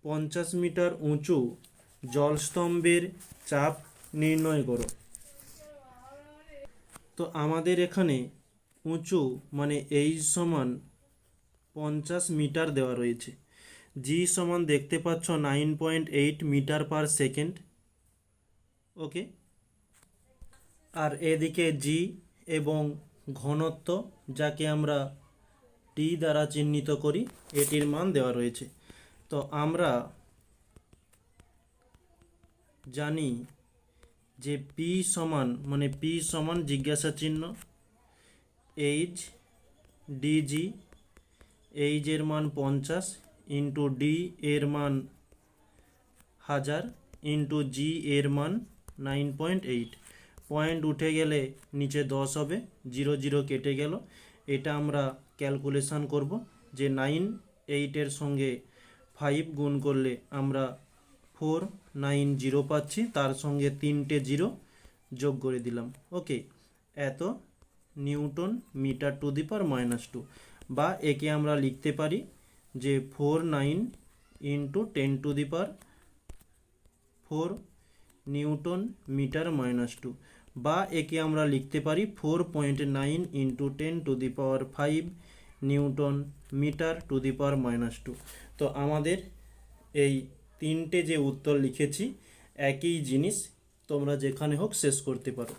50 metre উঁচু জলস্তম্ভের চাপ নির্ণয় করো। তো আমাদের এখানে উঁচু মানে এইচ সমান 50 মিটার দেওয়া রয়েছে। জি সমান দেখতে পাচ্ছ 9.8 মিটার পার সেকেন্ড। ওকে, আর এদিকে জি এবং ঘনত্ব, যাকে আমরা টি দ্বারা চিহ্নিত করি, এটির মান দেওয়া রয়েছে। তো আমরা জানি যে পি সমান মানে পি সমান জিজ্ঞাসা চিহ্ন এইচ ডিজি, এইচ এর মান 50 ইন্টু ডি এর মান 1000 ইন্টু জি এর মান 9.8। পয়েন্ট উঠে গেলে নিচে 10 হবে, 0 0 কেটে গেল। এটা আমরা ক্যালকুলেশন করব যে 9 এর সঙ্গে 5 গুণ করলে আমরা 490 পাচ্ছি, তার সঙ্গে 3টে 0 যোগ করে দিলাম। ওকে, এত newton metre to the power -2, বা একে আমরা লিখতে পারি যে 49 into 10 to the power 4 newton metre -2, বা একে আমরা লিখতে পারি 4.9 into 10 to the power 5 newton metre to the power -2। তো আমাদের এই তিনটে যে উত্তর লিখেছি একই জিনিস, তোমরা যেখানে হোক শেষ করতে পারো।